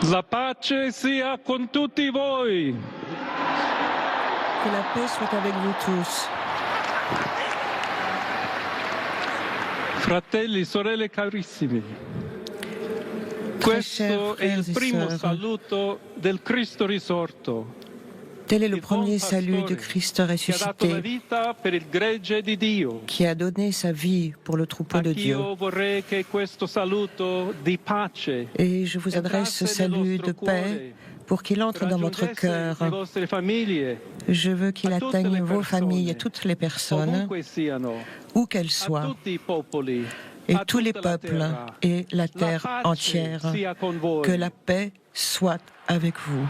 La pace sia con tutti voi. Que la paix soit avec vous tous. Fratelli, sorelle carissimi, Très chers questo è frères il et primo sœurs, saluto del Cristo risorto, tel est le il buon premier salut de pastore Christ che ha dato la ressuscité, vita per il gregge di Dio. qui a donné sa vie pour le troupeau de Dieu. Anch'io vorrei che questo saluto di pace Et je vous adresse ce entrasse nel salut vostro de paix cuore, pour qu'il entre dans votre raggiungesse cœur. le vostre famiglie, Je veux qu'il a tutte atteigne le vos persone, familles et toutes les personnes, ovunque siano, où qu'elles a soient, tutti i popoli, et a tous les tutta la peuples terra. et la terre pace entière. sia con voi. Que la paix soit avec vous.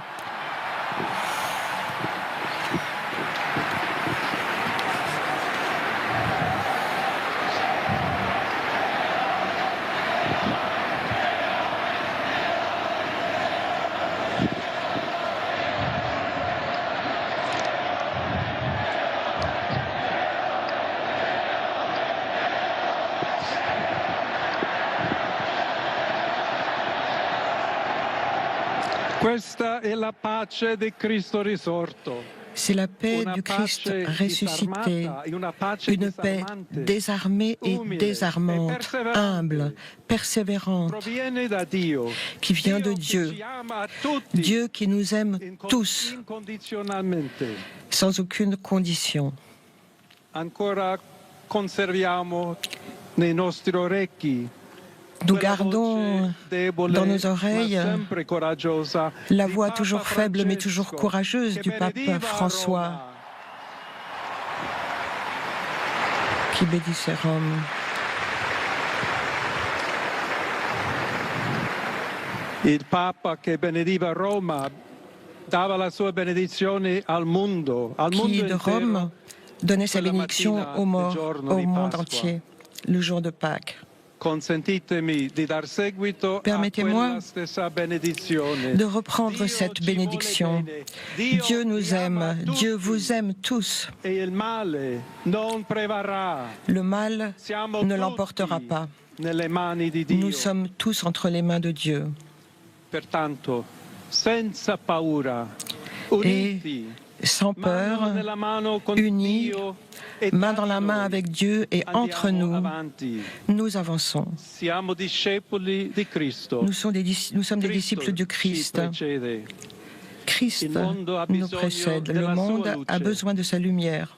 Questa è la pace di Cristo risorto. C'est la paix Una du Christ pace ressuscité, disarmata, una pace une paix disarmante, désarmée et umile désarmante, e persévérante, humble, persévérante, proviene da Dio, qui vient de che Dieu, ci ama a tutti, Dieu qui nous aime tous, incondizionalmente. sans aucune condition. Ancora conserviamo nei nostri orecchi Nous quella gardons voce debole, dans nos oreilles ma sempre coraggiosa, la di voix Papa toujours faible mais toujours Francesco, courageuse che du pape benediva François Roma. qui bénissait Rome. Il Papa che benediva Roma dava la sua benedizione al mondo Qui de intero. Rome donnait sa quella bénédiction mattina aux del morts, giorno au di monde Pasqua. entier, le jour de Pâques. Consentitemi di dar seguito a Permettez-moi quella stessa benedizione. De reprendre Dio cette ci vuole bénédiction. bene. Dio Dieu nous vi ama aime, tutti, Dieu vous aime tous. e il male non prevarrà. Le mal Siamo ne tutti l'emportera pas. nelle mani di Dio. Nous sommes tous entre les mains de Dieu. Pertanto, senza paura, uniti, Sans mano peur, nella mano con unis, Dio e main tra dans la main noi, avec Dieu et entre andiamo nous, avanti. nous avançons. Siamo discepoli di Cristo. Nous sommes des disciples du Christ. ci precede. Christ Il mondo ha nous bisogno précède. Le della monde sua luce. a besoin de sa lumière.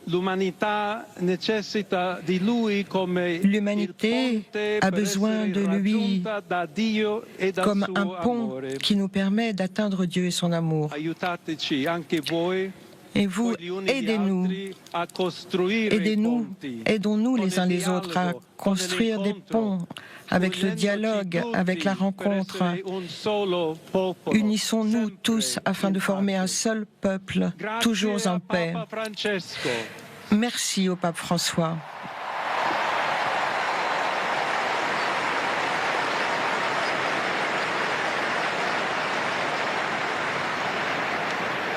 L'umanità necessita di lui come L'humanité il ponte a per besoin essere de lui raggiunta da Dio e dal comme suo un pont amore. qui nous permet d'atteindre Dieu et son amour. Aiutateci anche voi, Et vous, gli uni gli aidez-nous, altri, a costruire i aidez-nous, ponti. aidons-nous con les il uns les autres à dialogo, construire con des l'incontro, ponts avec le unendoci dialogue, tutti avec la per rencontre. essere un solo popolo, Unissons-nous sempre tous afin de in former un pace. seul peuple, Grazie toujours en a paix. Papa Francesco. Merci au pape François.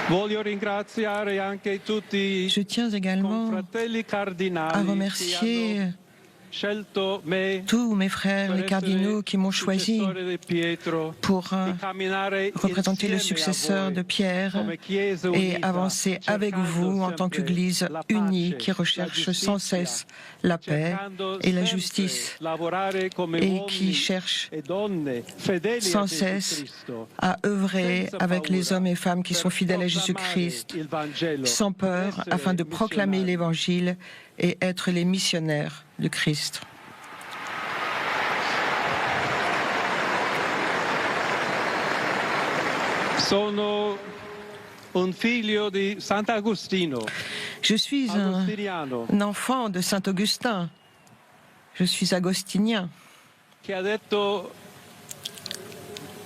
Voglio ringraziare anche tutti Je tiens i également confratelli à cardinali che remercier hanno scelto me tous mes frères, per les cardinaux qui m'ont essere choisi successore di Pietro, pour di camminare représenter le insieme a successeur voi de Pierre come Chiesa et unita, avancer avec cercando vous en tant sempre qu'Église la unie pace, qui la recherche giustizia, sans cesse la paix cercando et la sempre justice lavorare come et uomini qui cherche e donne fedeli a sans Gesù cesse Cristo, à œuvrer senza avec les paura, hommes et femmes qui sont per fidèles à proclamare Jésus-Christ, il Vangelo, sans peur, essere afin de proclamer missionari. l'Évangile et être les missionnaires de Christ. Sono un figlio di Sant'Agostino, Je suis agostiniano, un enfant de Saint-Augustin. Je suis agostinien, che ha detto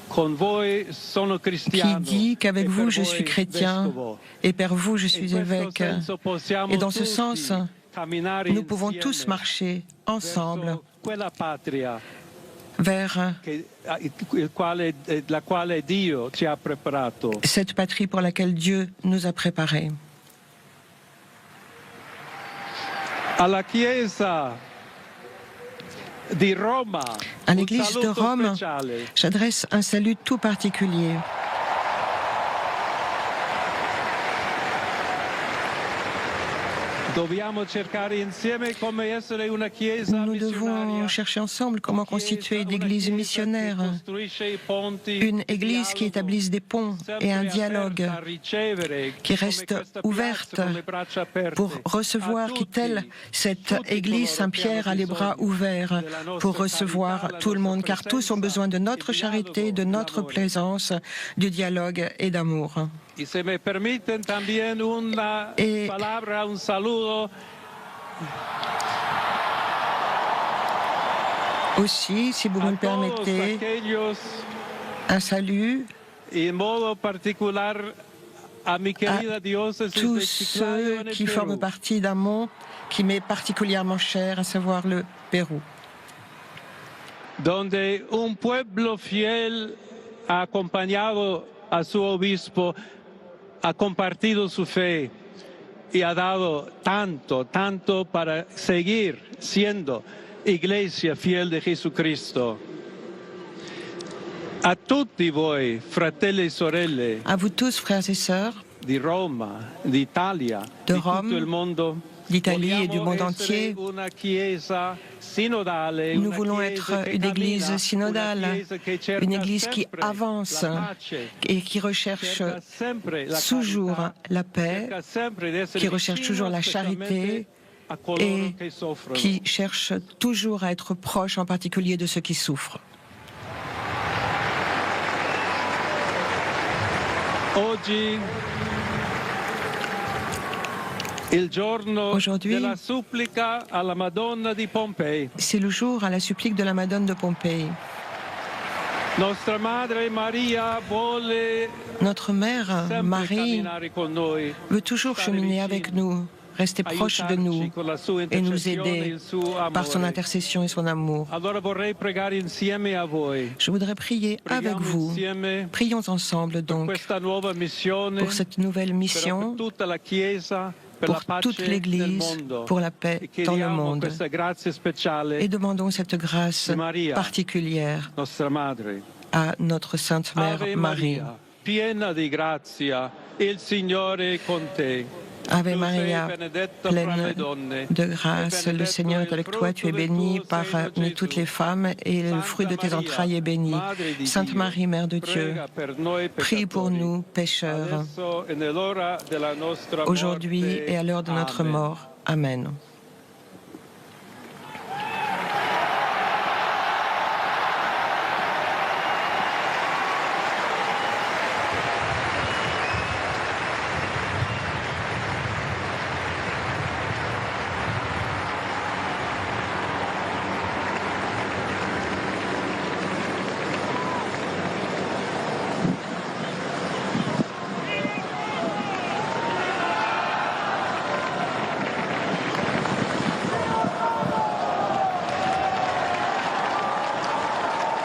con voi sono qui cristiano dit qu'avec e per vous je voi suis chrétien vescovo. et per vous je In suis questo évêque. senso possiamo Et dans ce tutti sens, camminare nous pouvons tous insieme marcher ensemble verso quella patria vers la quale Dio ci ha preparato. cette patrie pour laquelle Dieu nous a préparés. Alla Chiesa di Roma, À l'Église de Rome, j'adresse un salut tout particulier. Nous devons chercher ensemble comment constituer une église missionnaire, une église qui établisse des ponts et un dialogue, qui reste ouverte pour recevoir, qui telle cette église Saint-Pierre a les bras ouverts pour recevoir tout le monde, car tous ont besoin de notre charité, de notre présence, du dialogue et d'amour. Y se me permiten también una palabra, un saludo. Aussi, si vous me le permettez, un salut y modo particular a mi querida diócesis de tous Chiclayo ceux en el qui Perú, forment partie d'un mont qui m'est particulièrement cher, à savoir le Pérou. donde un pueblo fiel ha acompañado a su obispo, ha compartido su fe y ha dado tanto para seguir siendo iglesia fiel de Jesucristo. A tutti voi, fratelli e sorelle, À vous tous, frères et sœurs, di Roma, d'Italia, de di Rome, tutto il mondo, d'Italie et du monde entier, nous voulons être une église synodale, une église qui avance et qui recherche toujours la paix, qui recherche toujours la charité et qui cherche toujours à être proche en particulier de ceux qui souffrent. Aujourd'hui, c'est le jour à la supplique de la Madone de Pompéi. Notre mère, Marie, veut toujours cheminer avec nous, rester proche de nous et nous aider par son intercession et son amour. Je voudrais prier avec vous. Prions ensemble donc pour cette nouvelle mission, pour toute l'Église, pour la paix dans le monde. Et demandons cette grâce particulière à notre Sainte Mère Marie. Ave Maria, pleine de grâce, le Seigneur est avec toi, tu es bénie parmi toutes les femmes et le fruit de tes entrailles est béni. Sainte Marie, Mère de Dieu, prie pour nous pécheurs, aujourd'hui et à l'heure de notre mort. Amen.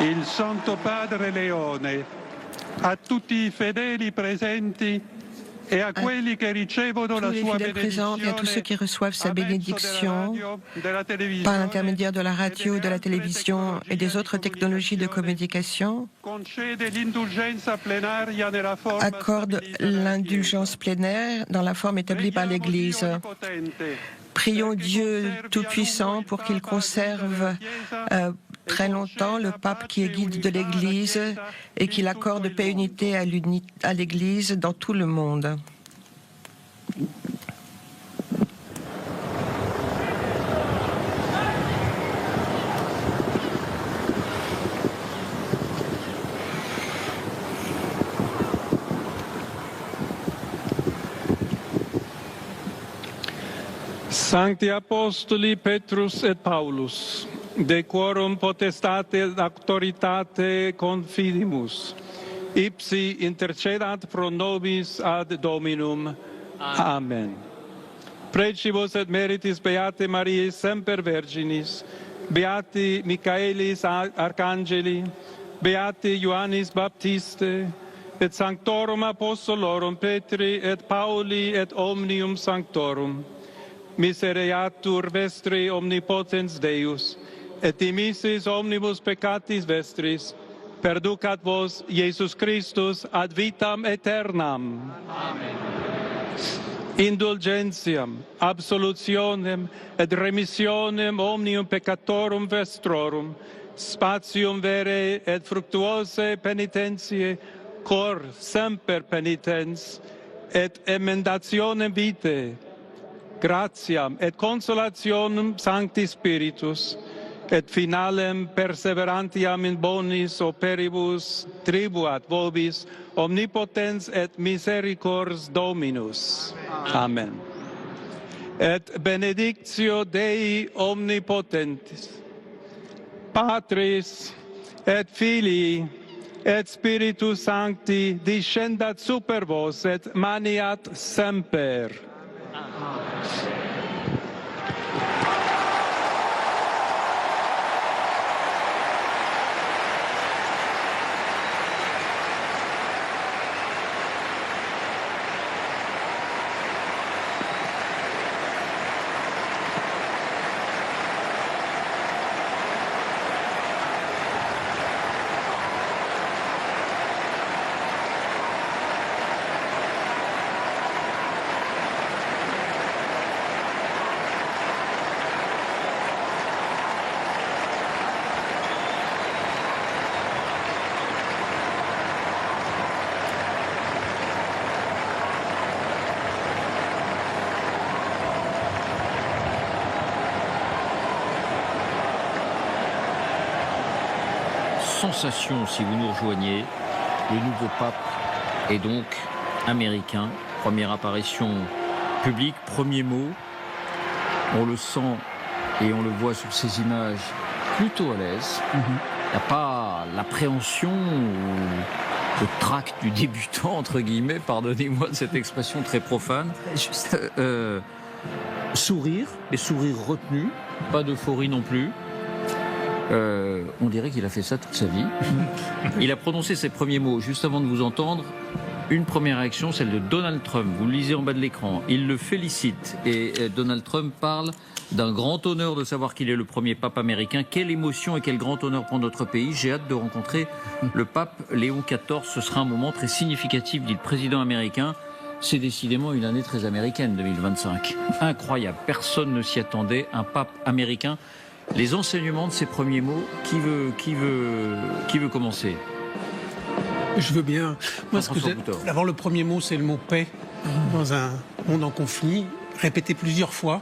Il Santo Padre Leone, a tutti I fedeli presenti e a quelli che ricevono la tous les sua fidèles présents et à tous ceux qui reçoivent sa bénédiction par l'intermédiaire de la radio, de la télévision et des autres technologies de communication, accorde l'indulgence plénière dans la forme établie par l'Église. Prions Dieu Tout-Puissant pour qu'il conserve très longtemps le pape qui est guide de l'Église et qu'il accorde paix et unité à l'Église dans tout le monde. Sancti Apostoli Petrus et Paulus, de quorum potestate et auctoritate confidimus, ipsi intercedat pro nobis ad Dominum. Amen. Precibus et meritis Beate Mariae semper Virginis, Beati Michaelis Arcangeli, Beati Ioannis Baptiste, et Sanctorum Apostolorum Petri et Pauli et omnium Sanctorum. Misereatur vestri omnipotens Deus, et dimissis omnibus peccatis vestris, perducat vos Iesus Christus ad vitam aeternam. Amen. Indulgentiam, absolutionem et remissionem omnium peccatorum vestrorum, spatium vere et fructuose penitentiae, cor semper penitens, et emendationem vitae, gratiam et consolationem Sancti Spiritus, et finalem perseverantiam in bonis operibus tribuat vobis omnipotens et misericors Dominus. Amen. Et benedictio Dei omnipotentis, Patris et Filii et Spiritus Sancti descendat super vos et maniat semper. Sensation si vous nous rejoignez, le nouveau pape est donc américain, première apparition publique, premier mot, on le sent et on le voit sur ces images plutôt à l'aise, il n'y a pas l'appréhension ou le trac du débutant entre guillemets, pardonnez-moi de cette expression très profane, juste sourire, et sourire retenu, pas d'euphorie non plus. On dirait qu'il a fait ça toute sa vie. Il a prononcé ses premiers mots juste avant de vous entendre. Une première réaction, celle de Donald Trump. Vous le lisez en bas de l'écran. Il le félicite. Et Donald Trump parle d'un grand honneur de savoir qu'il est le premier pape américain. Quelle émotion et quel grand honneur pour notre pays. J'ai hâte de rencontrer le pape Léon XIV. Ce sera un moment très significatif, dit le président américain. C'est décidément une année très américaine, 2025. Incroyable. Personne ne s'y attendait. Un pape américain. Les enseignements de ces premiers mots, qui veut commencer? Je veux bien. Moi, d'abord, le premier mot, c'est le mot paix dans un monde en conflit, répété plusieurs fois.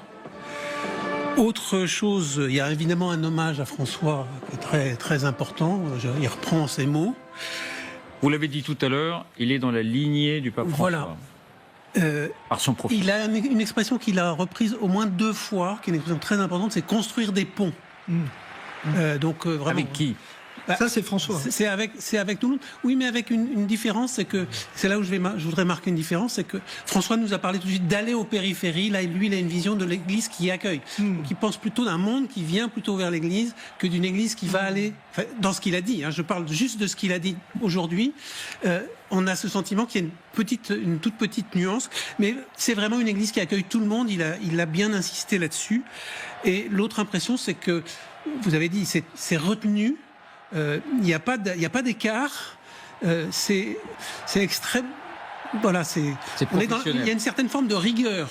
Autre chose, il y a évidemment un hommage à François qui est très, très important. Il reprend ces mots. Vous l'avez dit tout à l'heure, il est dans la lignée du pape François. Voilà. Par son profil. Il a une expression qu'il a reprise au moins 2 fois, qui est une expression très importante, c'est construire des ponts. Donc vraiment. Avec qui? Ça, c'est François. C'est avec tout le monde. Oui, mais avec une différence, c'est que c'est là où je voudrais marquer une différence, c'est que François nous a parlé tout de suite d'aller aux périphéries. Là, lui, il a une vision de l'Église qui accueille, qui pense plutôt d'un monde qui vient plutôt vers l'Église que d'une Église qui va aller. Enfin, dans ce qu'il a dit, je parle juste de ce qu'il a dit aujourd'hui. On a ce sentiment qu'il y a une toute petite nuance, mais c'est vraiment une Église qui accueille tout le monde. Il a bien insisté là-dessus. Et l'autre impression, c'est que vous avez dit, c'est retenu. Il n'y a pas d'écart. C'est extrême. Voilà, il y a une certaine forme de rigueur.